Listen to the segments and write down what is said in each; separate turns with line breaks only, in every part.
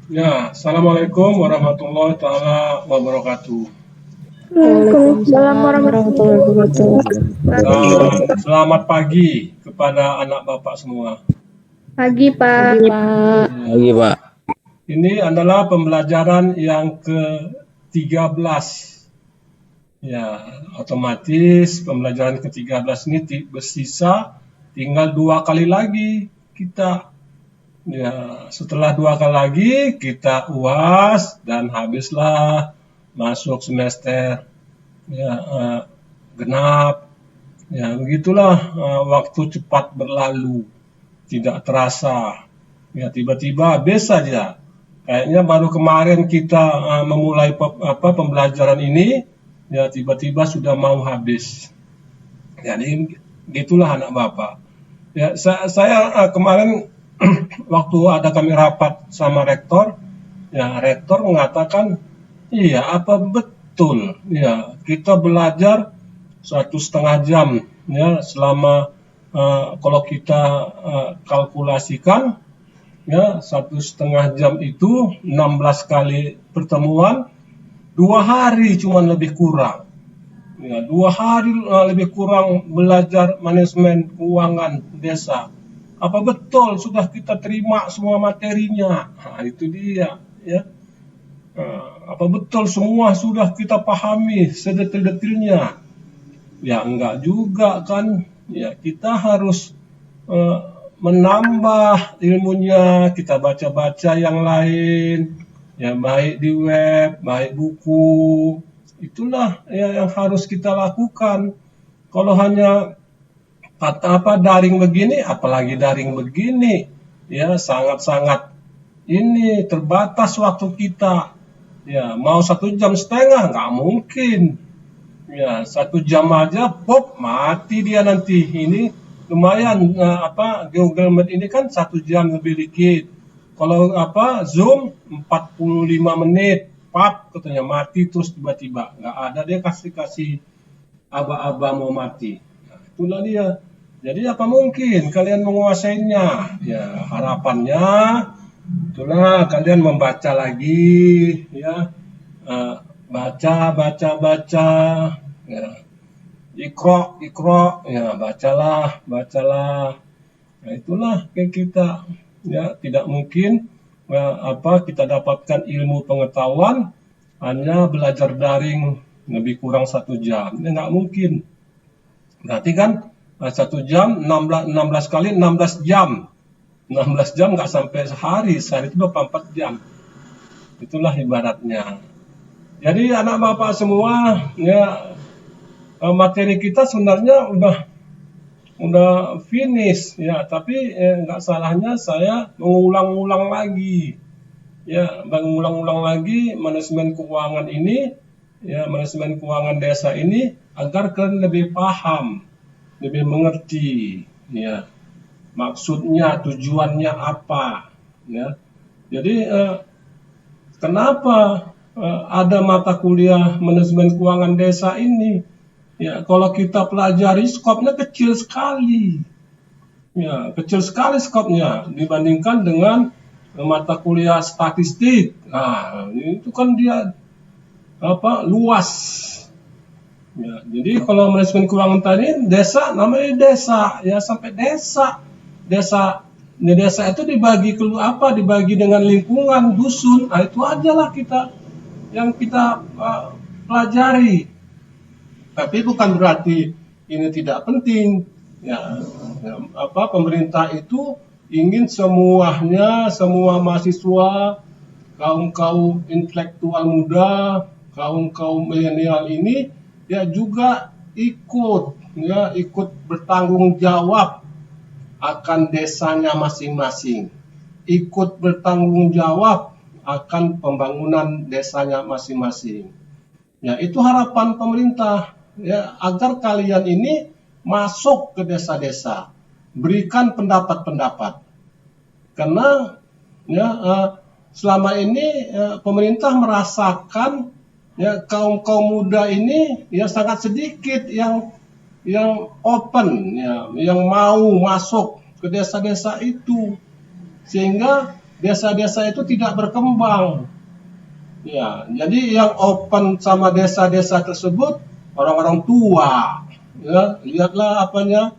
Ya, Assalamualaikum warahmatullahi taala wabarakatuh.
Waalaikumsalam
Waalaikumsalam
warahmatullahi
warahmatullahi
wabarakatuh.
Selamat pagi kepada anak bapak semua.
Pagi, Pak.
Pagi, Pak.
Lagi Pak.
Ini adalah pembelajaran yang ke-13. Ya, otomatis pembelajaran ke-13 ini bersisa tinggal 2 kali lagi kita. Ya, setelah 2 kali lagi kita UAS dan habislah masuk semester ya, genap. Ya, begitulah waktu cepat berlalu, tidak terasa. Ya, tiba-tiba habis saja. Kayaknya baru kemarin kita memulai pembelajaran ini, ya tiba-tiba sudah mau habis. Jadi gitulah anak bapak. Ya, saya kemarin waktu ada kami rapat sama rektor, ya rektor mengatakan, iya apa betul, ya kita belajar 1,5 jam, ya selama kalau kita kalkulasikan, ya 1,5 jam itu 16 kali pertemuan, 2 hari cuman lebih kurang. Ya, 2 hari lebih kurang belajar manajemen keuangan desa. Apa betul sudah kita terima semua materinya? Nah, itu dia. Ya. Apa betul semua sudah kita pahami sedetil-detilnya? Ya enggak juga kan. Ya kita harus menambah ilmunya, kita baca-baca yang lain, ya baik di web, baik buku. Itulah ya yang harus kita lakukan. Kalau hanya daring begini, apalagi daring begini, ya sangat-sangat ini terbatas waktu kita. Ya mau 1,5 jam nggak mungkin. Ya 1 jam aja, pop mati dia nanti. Ini lumayan Google Meet ini kan 1 jam lebih dikit. Kalau Zoom 45 menit, pap katanya mati terus tiba-tiba nggak ada dia kasih aba-aba mau mati. Nah, itulah dia. Jadi apa mungkin kalian menguasainya? Ya harapannya itulah kalian membaca lagi, ya baca, ya ikro, ya bacalah. Nah, itulah kayak kita, ya tidak mungkin kita dapatkan ilmu pengetahuan hanya belajar daring lebih kurang 1 jam. Ini nggak mungkin. Berarti kan 1 jam 16 kali 16 jam. 16 jam nggak sampai sehari itu 24 jam. Itulah ibaratnya. Jadi anak bapak semua, ya materi kita sebenarnya udah finish ya, tapi nggak salahnya saya mengulang-ulang lagi, ya mengulang-ulang lagi manajemen keuangan ini, ya manajemen keuangan desa ini agar kalian lebih paham, lebih mengerti, ya maksudnya tujuannya apa, ya. Jadi kenapa ada mata kuliah manajemen keuangan desa ini? Ya, kalau kita pelajari skopnya kecil sekali. Ya, kecil sekali skopnya dibandingkan dengan mata kuliah statistik. Nah, itu kan dia luas. Ya, jadi kalau manajemen keuangan tadi desa namanya desa, ya sampai desa. Desa itu dibagi dengan lingkungan dusun. Nah, itu aja lah yang kita pelajari. Tapi bukan berarti ini tidak penting. Ya, pemerintah itu ingin semua mahasiswa, kaum intelektual muda, kaum milenial ini ya juga ikut bertanggung jawab akan desanya masing-masing, ikut bertanggung jawab akan pembangunan desanya masing-masing. Ya, itu harapan pemerintah, ya agar kalian ini masuk ke desa-desa, berikan pendapat-pendapat. Karena ya selama ini pemerintah merasakan ya kaum muda ini ya sangat sedikit yang open, ya yang mau masuk ke desa-desa itu, sehingga desa-desa itu tidak berkembang. Ya, jadi yang open sama desa-desa tersebut orang-orang tua. Ya, lihatlah apanya,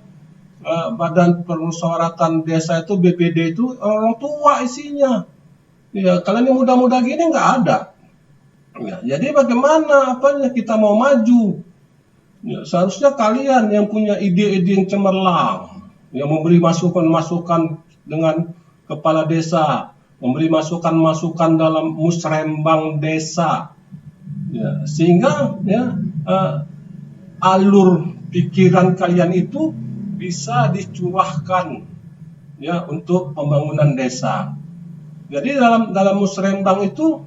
Badan Permusyawaratan Desa itu BPD itu orang tua isinya. Ya, kalian yang muda-muda gini nggak ada. Ya, jadi bagaimana apanya kita mau maju? Ya, seharusnya kalian yang punya ide-ide yang cemerlang, yang memberi masukan-masukan dengan kepala desa, memberi masukan-masukan dalam musrembang desa, ya, sehingga ya alur pikiran kalian itu bisa dicurahkan ya untuk pembangunan desa. Jadi dalam musrembang itu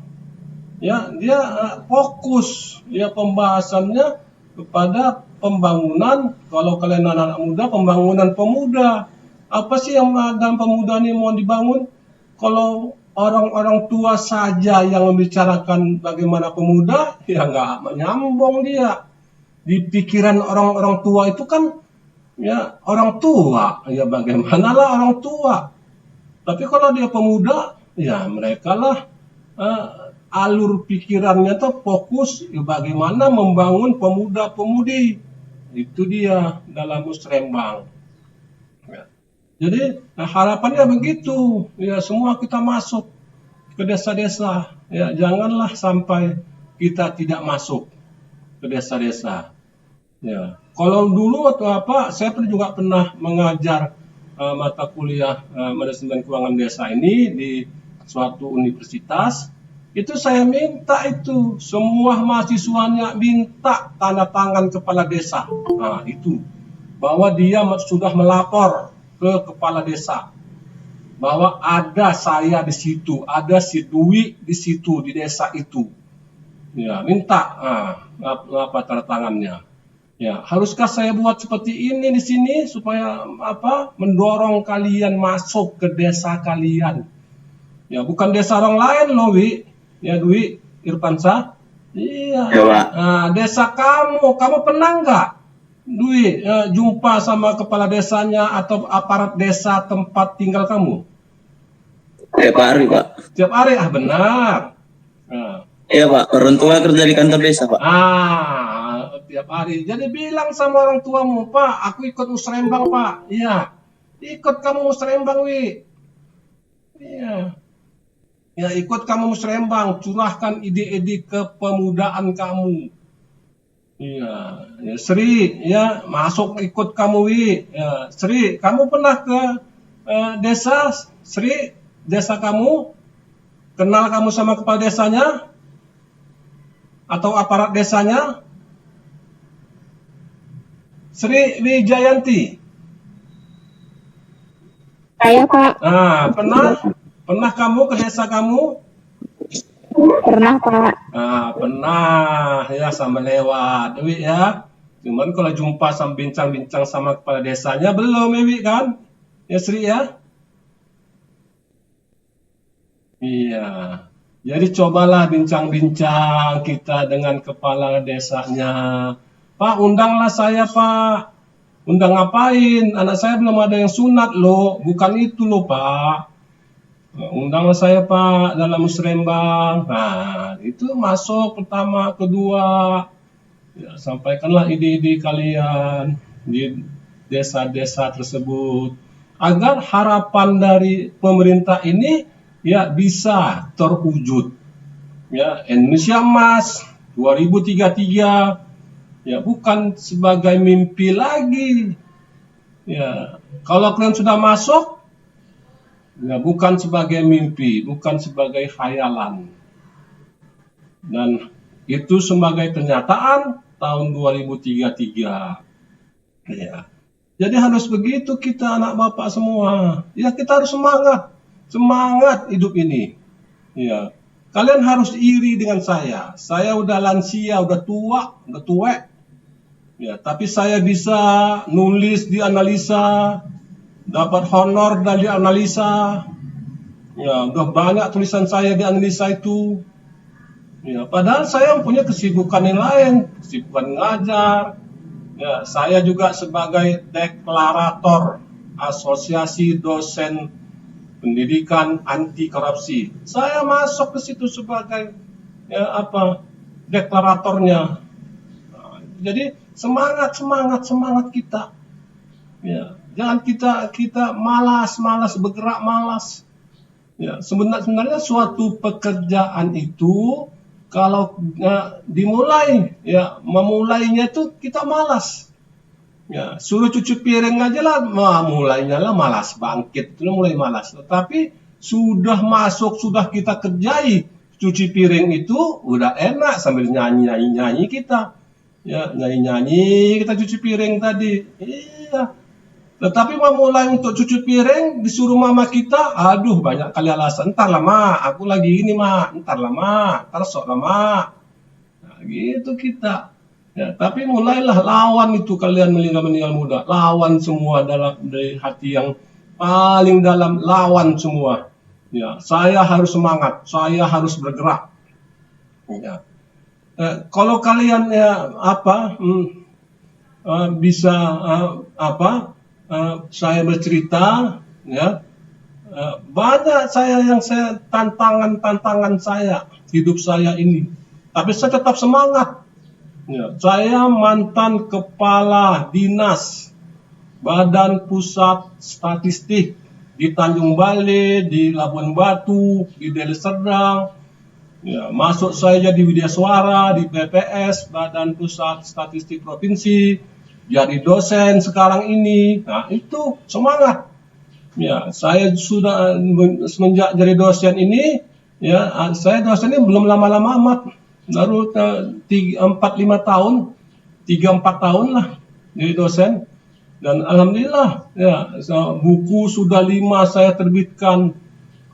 ya dia fokus ya pembahasannya kepada pembangunan, kalau kalian anak-anak muda, pembangunan pemuda. Apa sih yang dalam pemuda ini mau dibangun? Kalau orang-orang tua saja yang membicarakan bagaimana pemuda, ya nggak menyambung dia. Di pikiran orang-orang tua itu kan ya orang tua, ya bagaimanalah orang tua. Tapi kalau dia pemuda, ya mereka lah alur pikirannya tuh fokus ya bagaimana membangun pemuda-pemudi. Itu dia dalam musrembang. Ya. Jadi harapannya begitu, ya semua kita masuk ke desa-desa. Ya janganlah sampai kita tidak masuk ke desa-desa. Ya. Kalau dulu atau apa, saya juga pernah mengajar mata kuliah manajemen keuangan desa ini di suatu universitas. Itu saya minta itu semua mahasiswanya minta tanda tangan kepala desa. Nah, itu bahwa dia sudah melapor ke kepala desa bahwa ada saya di situ, ada si Dwi di situ di desa itu. Ya, minta apa tanda tangannya. Ya, haruskah saya buat seperti ini di sini supaya apa? Mendorong kalian masuk ke desa kalian. Ya, bukan desa orang lain loh, Wi. Ya, Dwi Irfansyah. Iya.
Ya, Pak.
Nah, desa kamu pernah nggak, Dwi, jumpa sama kepala desanya atau aparat desa tempat tinggal kamu?
Tiap hari, Pak.
Tiap hari, benar. Nah.
Iya, Pak. Orang tua kerja di kantor desa, Pak.
Tiap hari. Jadi bilang sama orang tuamu, Pak, aku ikut musrembang, Pak. Iya. Ikut kamu musrembang, Wi. Iya. Ya, ikut kamu musrembang, curahkan ide-ide kepemudaan kamu. Iya, ya, Sri, ya masuk ikut kamu, Wi. Ya, Sri, kamu pernah ke desa, Sri, desa kamu? Kenal kamu sama kepala desanya? Atau aparat desanya? Sri Wijayanti.
Saya, Pak.
Pernah kamu ke desa kamu?
Pernah, Pak.
Pernah ya sama lewat, Dewi ya. Cuman kalau jumpa sama bincang-bincang sama kepala desanya belum, Dewi kan? Ya Sri ya. Iya. Jadi cobalah bincang-bincang kita dengan kepala desanya. Pak, undanglah saya, Pak. Undang ngapain? Anak saya belum ada yang sunat loh. Bukan itu loh, Pak. Undanglah saya, Pak, dalam musrembang. Nah, itu masuk pertama, kedua. Ya, sampaikanlah ide-ide kalian di desa-desa tersebut. Agar harapan dari pemerintah ini ya bisa terwujud. Ya, Indonesia Emas 2033 ya bukan sebagai mimpi lagi. Ya, kalau kalian sudah masuk ya bukan sebagai mimpi, bukan sebagai khayalan. Dan itu sebagai kenyataan tahun 2033. Ya. Jadi harus begitu kita anak bapak semua. Ya kita harus semangat hidup ini. Ya. Kalian harus iri dengan saya. Saya udah lansia, udah tua, udah tuwek. Ya, tapi saya bisa nulis di analisa, dapat honor dari analisa. Ya, udah banyak tulisan saya di analisa itu. Ya, padahal saya punya kesibukan yang lain, kesibukan ngajar. Ya, saya juga sebagai deklarator Asosiasi Dosen pendidikan anti korupsi. Saya masuk ke situ sebagai deklaratornya. Nah, jadi semangat kita. Ya, jangan kita malas bergerak malas. Ya, sebenarnya suatu pekerjaan itu kalau memulainya itu kita malas. Ya, suruh cuci piring aja lah, mulainya lah malas, bangkit itu mulai malas. Tetapi sudah masuk, sudah kita kerjai cuci piring itu udah enak sambil nyanyi kita. Ya, nyanyi kita cuci piring tadi. Iya. Tetapi memulai untuk cuci piring disuruh mama kita, aduh banyak kali alasan. Entar lah ma, aku lagi ini ma, entar lah ma, entar sok lah ma. Nah, gitu kita. Ya, tapi mulailah lawan itu kalian meninggal muda, lawan semua dari hati yang paling dalam, lawan semua. Ya, saya harus semangat, saya harus bergerak. Ya. Kalau kalian bisa saya bercerita, ya banyak tantangan saya hidup saya ini, tapi saya tetap semangat. Ya, saya mantan kepala dinas Badan Pusat Statistik di Tanjung Balai, di Labuan Batu, di Deli Serdang. Ya, masuk saya jadi Widya Suara di BPS, Badan Pusat Statistik Provinsi, jadi dosen sekarang ini. Nah, itu semangat. Ya, saya sudah semenjak jadi dosen ini, ya, saya dosen ini belum lama-lama amat. Baru 3-4 tahun lah jadi dosen. Dan alhamdulillah, ya, buku sudah 5 saya terbitkan.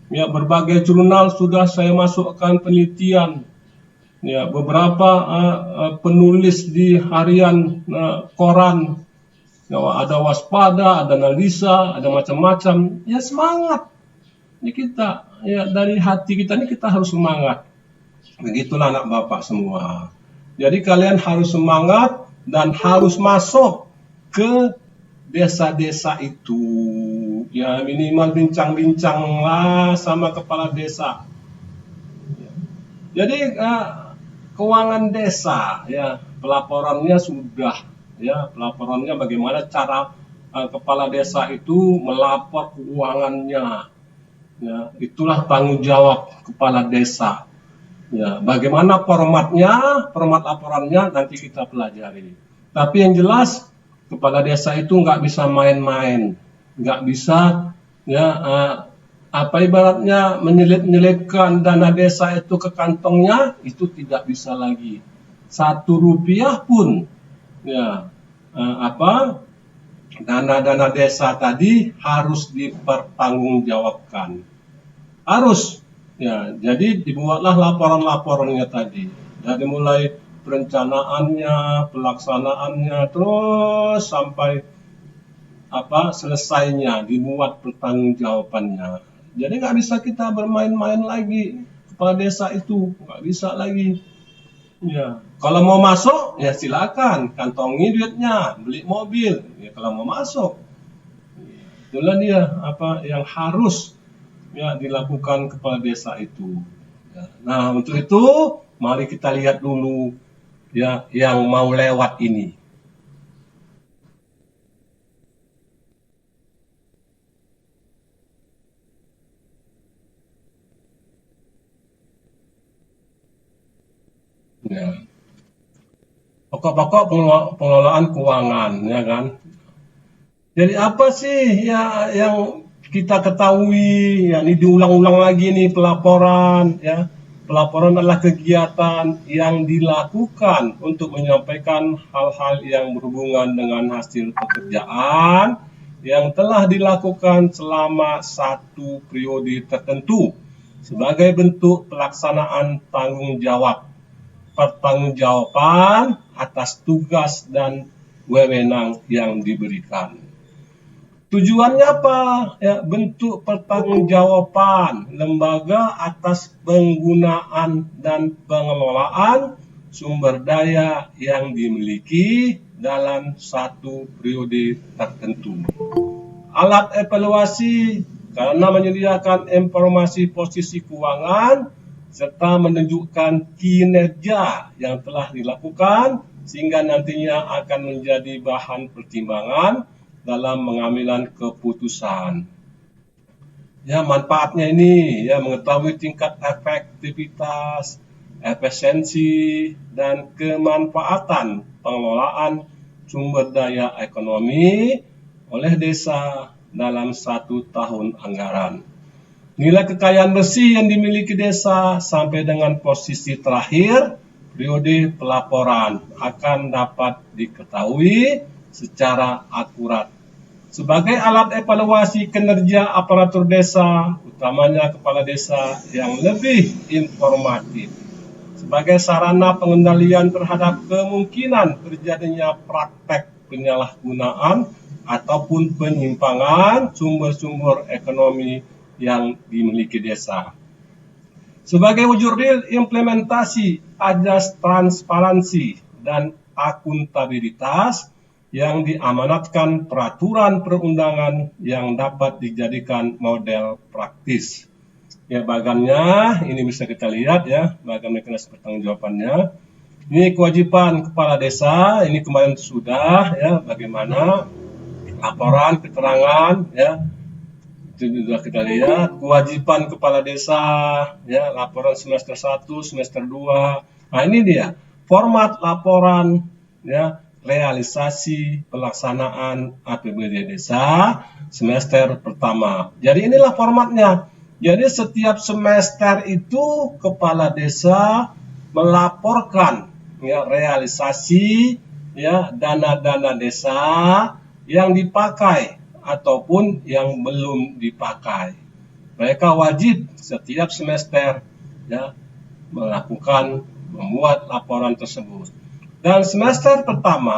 Ya, berbagai jurnal sudah saya masukkan penelitian. Ya, beberapa penulis di harian koran. Ya, ada Waspada, ada Analisa, ada macam-macam. Ya, semangat. Ini kita, ya, dari hati kita ini kita harus semangat. Begitulah anak bapak semua. Jadi kalian harus semangat dan harus masuk ke desa-desa itu. Ya, minimal bincang-bincang lah sama kepala desa. Jadi keuangan desa, ya, pelaporannya sudah, ya, pelaporannya bagaimana cara kepala desa itu melapor keuangannya. Ya, itulah tanggung jawab kepala desa. Ya, bagaimana format laporannya nanti kita pelajari. Tapi yang jelas kepala desa itu nggak bisa main-main, nggak bisa, ya, ibaratnya menyelipkan dana desa itu ke kantongnya, itu tidak bisa lagi. 1 rupiah pun, ya, dana-dana desa tadi harus dipertanggungjawabkan. Harus. Ya, jadi dibuatlah laporan-laporannya tadi. Dari mulai perencanaannya, pelaksanaannya, terus sampai selesainya dibuat pertanggungjawabannya. Jadi nggak bisa kita bermain-main lagi. Kepala desa itu nggak bisa lagi. Ya, kalau mau masuk ya silakan, kantongi duitnya, beli mobil. Ya, kalau mau masuk, itulah dia yang harus, ya, dilakukan kepala desa itu. Ya. Nah, untuk itu mari kita lihat dulu, ya, yang mau lewat ini. Ya. Pokok-pokok pengelolaan keuangan, ya kan. Jadi apa sih ya yang kita ketahui, ya, ini diulang-ulang lagi nih pelaporan, ya. Pelaporan adalah kegiatan yang dilakukan untuk menyampaikan hal-hal yang berhubungan dengan hasil pekerjaan yang telah dilakukan selama 1 periode tertentu sebagai bentuk pelaksanaan tanggung jawab, pertanggungjawaban atas tugas dan wewenang yang diberikan. Tujuannya apa? Ya, bentuk pertanggungjawaban lembaga atas penggunaan dan pengelolaan sumber daya yang dimiliki dalam 1 periode tertentu. Alat evaluasi karena menyediakan informasi posisi keuangan serta menunjukkan kinerja yang telah dilakukan sehingga nantinya akan menjadi bahan pertimbangan dalam pengambilan keputusan. Ya, manfaatnya ini ya mengetahui tingkat efektivitas, efisiensi, dan kemanfaatan pengelolaan sumber daya ekonomi oleh desa dalam 1 tahun anggaran. Nilai kekayaan bersih yang dimiliki desa sampai dengan posisi terakhir periode pelaporan akan dapat diketahui secara akurat. Sebagai alat evaluasi kinerja aparatur desa, utamanya kepala desa yang lebih informatif. Sebagai sarana pengendalian terhadap kemungkinan terjadinya praktek penyalahgunaan ataupun penyimpangan sumber-sumber ekonomi yang dimiliki desa. Sebagai wujud real implementasi ajas transparansi dan akuntabilitas yang diamanatkan peraturan perundangan yang dapat dijadikan model praktis. Ya, bagannya ini bisa kita lihat ya, bagan mekanisme pertanggungjawabannya. Ini kewajiban kepala desa, ini kemarin sudah ya, bagaimana laporan keterangan ya, itu sudah kita lihat. Kewajiban kepala desa ya, laporan semester 1, semester 2. Nah, ini dia format laporan ya, realisasi pelaksanaan APBD desa semester pertama. Jadi inilah formatnya. Jadi setiap semester itu kepala desa melaporkan ya realisasi ya dana-dana desa yang dipakai ataupun yang belum dipakai. Mereka wajib setiap semester ya membuat laporan tersebut. Dan semester pertama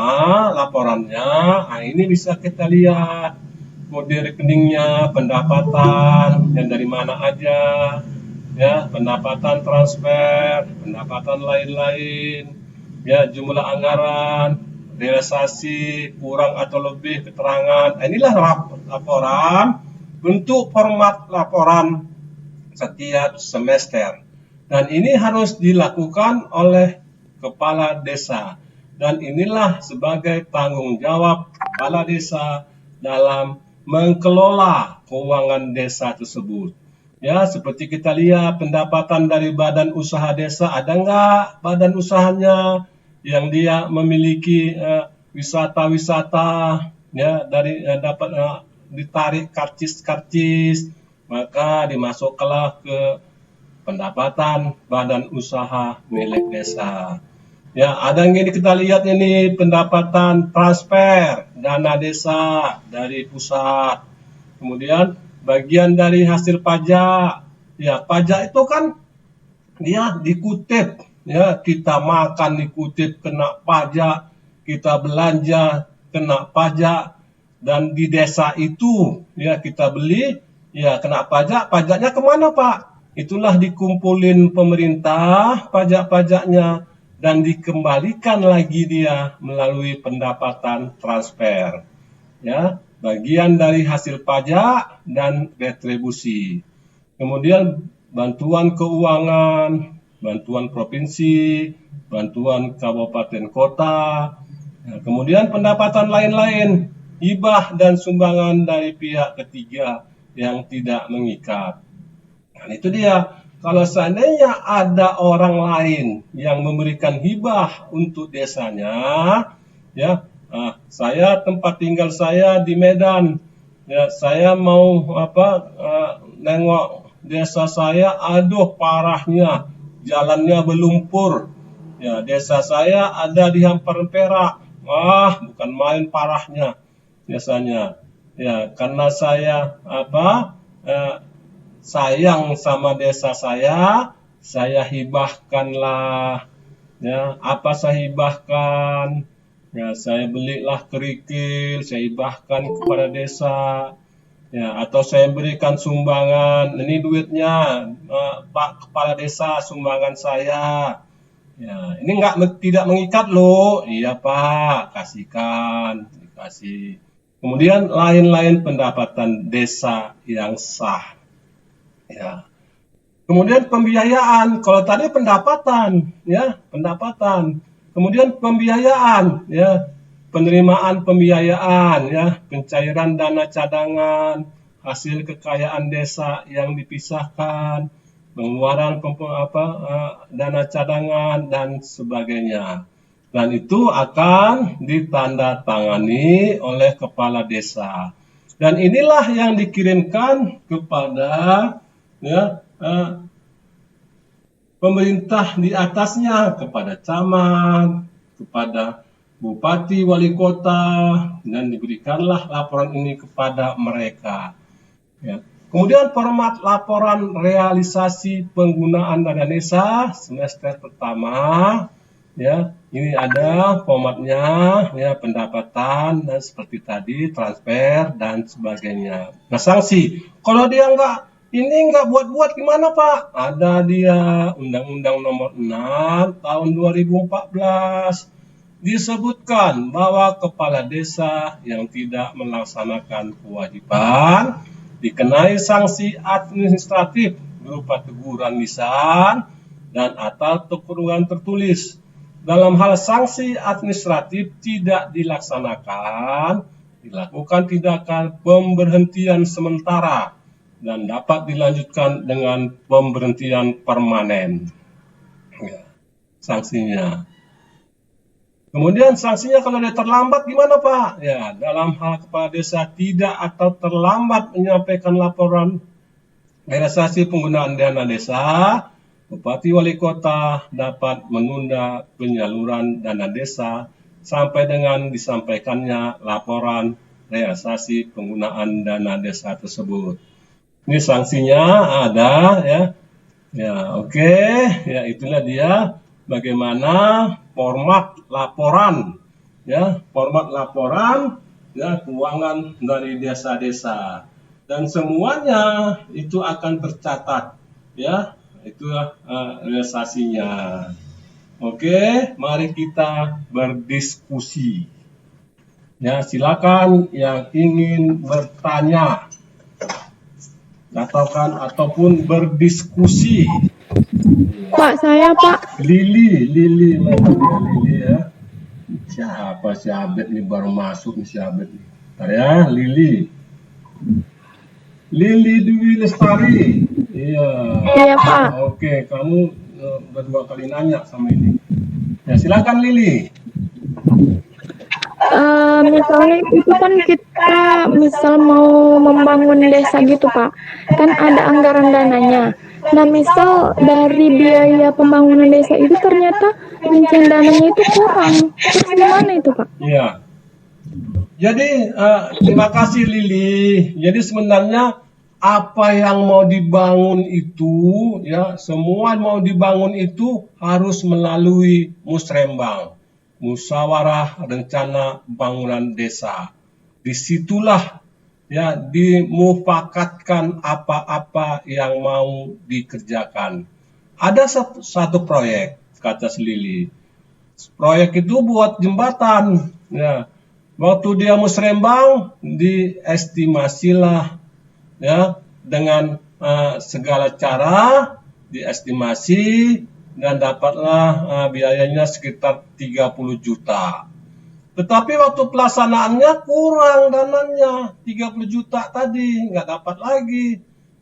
laporannya, nah ini bisa kita lihat kode rekeningnya, pendapatan yang dari mana aja, ya pendapatan transfer, pendapatan lain-lain, ya jumlah anggaran, realisasi kurang atau lebih keterangan. Nah, inilah laporan, bentuk format laporan setiap semester. Dan ini harus dilakukan oleh kepala desa, dan inilah sebagai tanggung jawab kepala desa dalam mengelola keuangan desa tersebut. Ya, seperti kita lihat pendapatan dari badan usaha desa, ada nggak badan usahanya yang dia memiliki wisata-wisata ya dari dapat ditarik karcis-karcis, maka dimasukkanlah ke pendapatan badan usaha milik desa. Ya, ada yang ini kita lihat ini pendapatan transfer dana desa dari pusat. Kemudian bagian dari hasil pajak. Ya, pajak itu kan dia dikutip, ya kita makan dikutip kena pajak, kita belanja kena pajak, dan di desa itu ya kita beli ya kena pajak. Pajaknya kemana Pak? Itulah dikumpulin pemerintah pajak-pajaknya dan dikembalikan lagi dia melalui pendapatan transfer. Ya, bagian dari hasil pajak dan retribusi. Kemudian bantuan keuangan, bantuan provinsi, bantuan kabupaten kota. Nah, kemudian pendapatan lain-lain, hibah dan sumbangan dari pihak ketiga yang tidak mengikat. Nah, itu dia. Kalau seandainya ada orang lain yang memberikan hibah untuk desanya, ya, saya tempat tinggal saya di Medan, ya, saya mau nengok desa saya, aduh parahnya, jalannya berlumpur, ya, desa saya ada di hamparan Perak, bukan main parahnya, biasanya, ya, karena saya sayang sama desa saya hibahkanlah. Ya, apa saya hibahkan? Ya, saya belilah kerikil, saya hibahkan kepada desa. Ya, atau saya berikan sumbangan. Ini duitnya, Pak Kepala Desa, sumbangan saya. Ya, ini tidak mengikat loh. Iya Pak, kasihkan, dikasih. Kemudian lain-lain pendapatan desa yang sah. Ya. Kemudian pembiayaan, kalau tadi pendapatan, ya, pendapatan. Kemudian pembiayaan, ya, penerimaan pembiayaan, ya, pencairan dana cadangan, hasil kekayaan desa yang dipisahkan, pengeluaran dana cadangan dan sebagainya. Dan itu akan ditandatangani oleh kepala desa. Dan inilah yang dikirimkan kepada, ya, pemerintah di atasnya, kepada camat, kepada bupati, wali kota, dan diberikanlah laporan ini kepada mereka. Ya. Kemudian format laporan realisasi penggunaan dana desa semester pertama, ya, ini ada formatnya, ya, pendapatan dan seperti tadi transfer dan sebagainya. Nah, sanksi, kalau dia nggak buat-buat gimana Pak? Ada dia Undang-Undang Nomor 6 tahun 2014 disebutkan bahwa kepala desa yang tidak melaksanakan kewajiban dikenai sanksi administratif berupa teguran lisan dan atau kurungan tertulis. Dalam hal sanksi administratif tidak dilaksanakan, dilakukan tindakan pemberhentian sementara dan dapat dilanjutkan dengan pemberhentian permanen. Ya, sanksinya. Kemudian sanksinya kalau dia terlambat gimana Pak? Ya, dalam hal kepala desa tidak atau terlambat menyampaikan laporan realisasi penggunaan dana desa, Bupati Wali Kota dapat menunda penyaluran dana desa sampai dengan disampaikannya laporan realisasi penggunaan dana desa tersebut. Ini sanksinya ada, ya. Ya, oke. Ya, itulah dia bagaimana format laporan, ya, format laporan, ya, keuangan dari desa-desa, dan semuanya itu akan tercatat, ya, itulah realisasinya. Oke, mari kita berdiskusi, ya, silakan yang ingin bertanya ataupun berdiskusi.
Pak, saya Pak.
Lili ya. Siapa si Abed nih, baru masuk nih si Abed nih. Bentar ya, Lili Dwi Lestari. Iya.
Iya Pak.
Oke, kamu udah 2 kali nanya sama ini. Ya, silakan Lili.
Misalnya itu kan kita misal mau membangun desa gitu Pak, kan ada anggaran dananya. Nah misal dari biaya pembangunan desa itu ternyata rincian dananya itu kurang, terus gimana itu Pak?
Iya. Jadi terima kasih Lili. Jadi sebenarnya apa yang mau dibangun itu, ya, semua mau dibangun itu harus melalui musrembang, musyawarah rencana pembangunan desa. Disitulah, ya, dimufakatkan apa-apa yang mau dikerjakan. Ada satu proyek, kata si Lili. Proyek itu buat jembatan, ya. Waktu dia musrembang, diestimasilah, ya, dengan segala cara diestimasi dan dapatlah biayanya sekitar 30 juta. Tetapi waktu pelaksanaannya kurang dananya, 30 juta tadi nggak dapat lagi.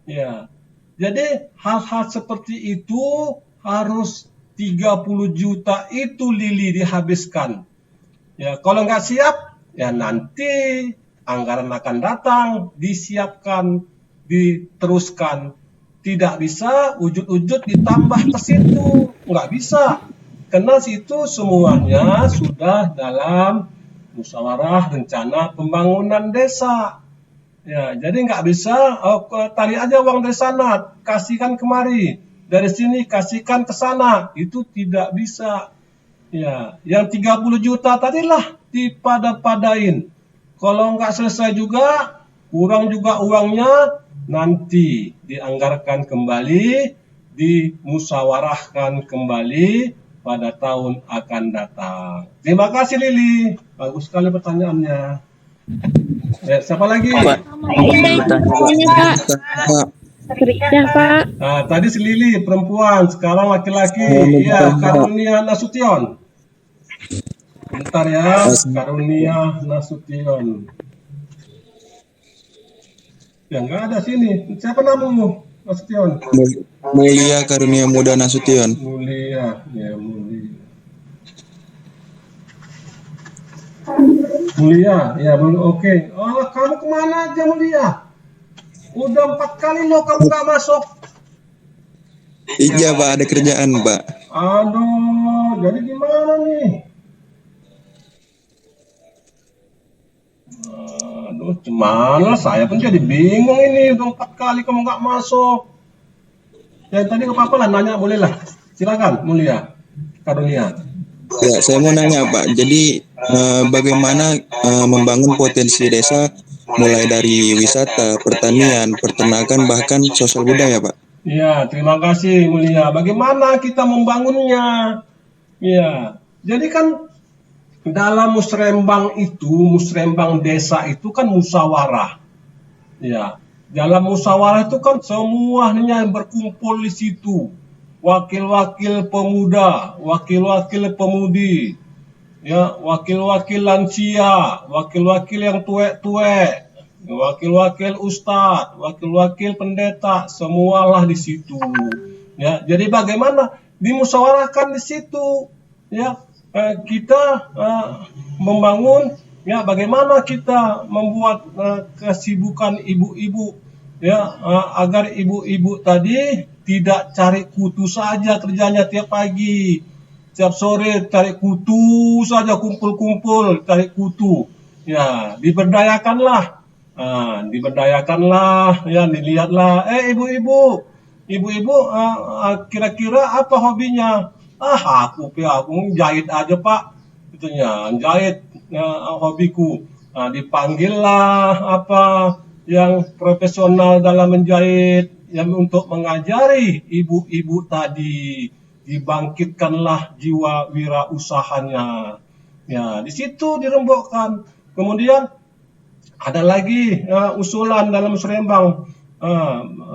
Ya. Jadi hal-hal seperti itu harus 30 juta itu Lili dihabiskan. Ya, kalau nggak siap, ya nanti anggaran akan datang, disiapkan, diteruskan. Tidak bisa ujud-ujud ditambah ke situ, nggak bisa. Karena situ semuanya sudah dalam musyawarah rencana pembangunan desa. Ya, jadi nggak bisa tarik aja uang dari sana, kasihkan kemari. Dari sini kasihkan ke sana, itu tidak bisa. Ya, yang 30 juta tadilah dipada-padain. Kalau nggak selesai juga, kurang juga uangnya, nanti dianggarkan kembali, dimusyawarahkan kembali pada tahun akan datang. Terima kasih Lili, bagus sekali pertanyaannya. Ya, siapa lagi?
Pak,
Ada yang bertanya, Pak.
Pak,
Ya, Pak.
Nah, tadi si Lili perempuan, sekarang laki-laki.
saya mau
Iya,
bertanya, Pak.
Karunia Nasution. Bentar ya,
Mas-
Karunia Nasution. Ya nggak ada sini. Siapa namamu, Nasution?
Mulia Karunia Muda Nasution.
Mulia, ya Mulia. Mulia, ya oke. Oh, kamu kemana aja Mulia? Udah 4 kali loh kamu nggak masuk.
Iya Pak, ada kerjaan Pak.
Aduh, jadi gimana nih? Aduh, gimana? Saya pun jadi bingung ini. Udah 4 kali kamu nggak masuk. Ya tadi nggak apa-apa lah, nanya boleh lah. Silakan, Mulia Karunia.
Ya, saya mau nanya Pak. Jadi bagaimana membangun potensi desa mulai dari wisata, pertanian, peternakan, bahkan sosial budaya Pak?
Ya, terima kasih Mulia. Bagaimana kita membangunnya? Ya, jadi kan dalam musrembang desa itu kan musyawarah. Ya, dalam musyawarah itu kan semuanya berkumpul di situ. Wakil-wakil pemuda, wakil-wakil pemudi, ya, wakil-wakil lansia, wakil-wakil yang tuek-tuek, wakil-wakil ustadz, wakil-wakil pendeta, semualah di situ. Ya, jadi bagaimana dimusyawarahkan di situ? Ya, kita membangun, ya, bagaimana kita membuat kesibukan ibu-ibu, ya, agar ibu-ibu tadi tidak cari kutu saja kerjanya tiap pagi, tiap sore cari kutu saja, kumpul-kumpul cari kutu. Ya, diberdayakanlah, ya, dilihatlah. Ibu-ibu, kira-kira apa hobinya? Aku jahit aja Pak, itunya jahit, hobiku. Dipanggillah apa yang profesional dalam menjahit, yang untuk mengajari ibu-ibu tadi, dibangkitkanlah jiwa wirausahanya. Ya, di situ dirembukkan. Kemudian ada lagi usulan dalam Serembang.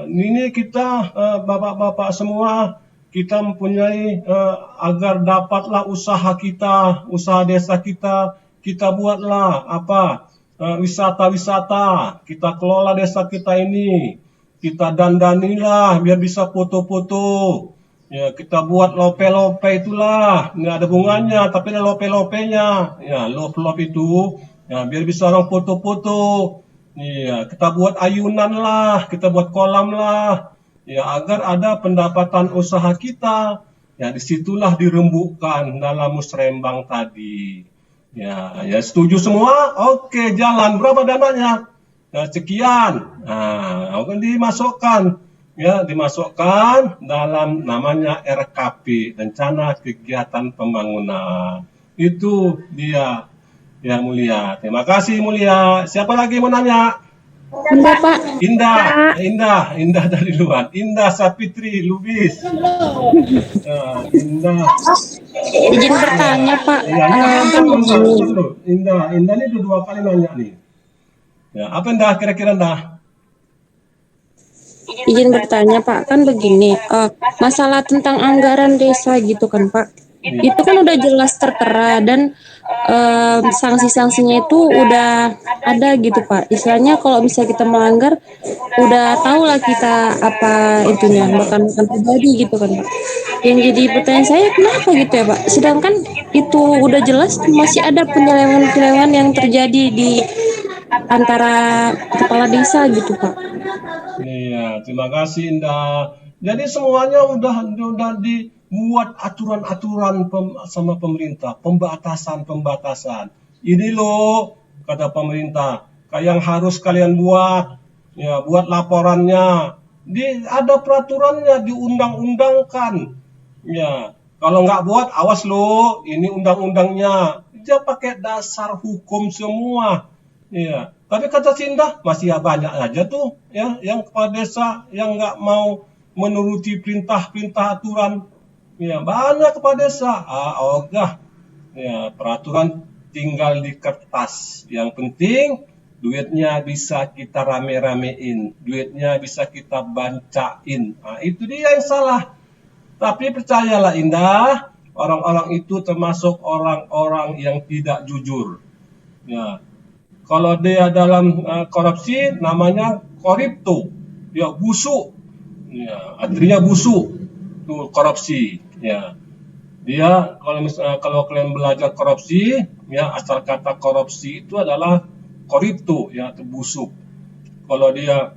Ini kita bapak-bapak semua, kita mempunyai agar dapatlah usaha kita, usaha desa kita buatlah apa wisata-wisata, kita kelola desa kita ini, kita dandanilah biar bisa foto-foto. Ya, kita buat lope-lope itulah, nggak ada bunganya, tapi ada lope-lopenya. Ya, lop-lop itu, ya, biar bisa orang foto-foto. Iya, kita buat ayunan lah, kita buat kolam lah, ya, agar ada pendapatan usaha kita. Ya, disitulah dirembukkan dalam musrembang tadi. Ya, setuju semua? Oke, jalan. Berapa dananya? Ya, sekian. Akan dimasukkan dalam namanya RKP, Rencana Kegiatan Pembangunan. Itu dia, ya Mulia. Terima kasih Mulia. Siapa lagi mau nanya?
Enggak, Pak.
Indah dari luar. Indah Sapitri Lubis. Indah.
Izin bertanya, Pak.
Iya, Indah ini udah 2 kali nanya nih. Ya, apa Indah kira-kira Indah?
Izin bertanya Pak, kan begini, masalah tentang anggaran desa gitu kan Pak, itu kan udah jelas tertera dan sanksi-sanksinya itu udah ada gitu Pak. Istilahnya kalau bisa kita melanggar, udah tahu lah kita apa itunya, bahkan terjadi gitu kan Pak. Yang jadi pertanyaan saya kenapa gitu ya Pak? Sedangkan itu udah jelas masih ada penyelewengan-penyelewengan yang terjadi di antara kepala desa gitu Pak.
Iya, terima kasih Indah. Jadi semuanya udah dibuat aturan-aturan sama pemerintah, pembatasan. Ini loh kata pemerintah, yang harus kalian buat, ya, buat laporannya. Ada peraturannya, diundang-undangkan. Ya, kalau nggak buat, awas loh, ini undang-undangnya. Dia pakai dasar hukum semua. Iya, tapi kata Sindah masih banyak aja tuh, ya, yang kepala desa yang nggak mau menuruti perintah-perintah aturan. Ya, banyak kepala desa. Ogah, ya, peraturan tinggal di kertas. Yang penting duitnya bisa kita rame-ramein, duitnya bisa kita bancain. Nah, itu dia yang salah. Tapi percayalah Indah, orang-orang itu termasuk orang-orang yang tidak jujur. Ya, kalau dia dalam korupsi namanya korupto, ya busuk, ya artinya busuk, itu korupsi. Ya, dia kalau kalian belajar korupsi, ya asal kata korupsi itu adalah korupto, ya itu busuk. Kalau dia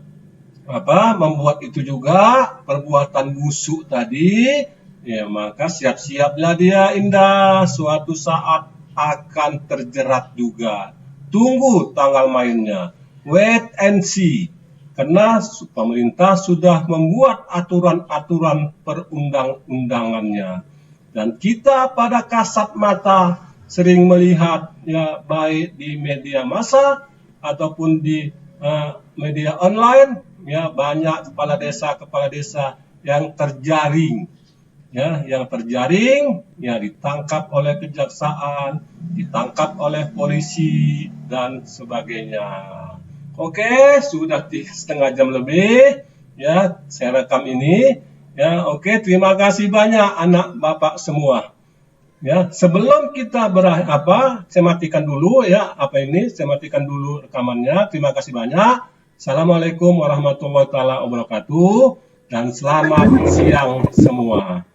membuat itu juga perbuatan busuk tadi, ya maka siap-siaplah dia Indah, suatu saat akan terjerat juga. Tunggu tanggal mainnya, wait and see. Karena pemerintah sudah membuat aturan-aturan perundang-undangannya. Dan kita pada kasat mata sering melihat, ya baik di media massa ataupun di media online, ya banyak kepala desa yang terjaring, ya ditangkap oleh kejaksaan, ditangkap oleh polisi dan sebagainya. Oke, sudah 1/2 jam lebih, ya saya rekam ini, ya oke, terima kasih banyak anak bapak semua. Ya, sebelum kita saya matikan dulu ya saya matikan dulu rekamannya. Terima kasih banyak. Assalamualaikum warahmatullahi wabarakatuh dan selamat siang semua.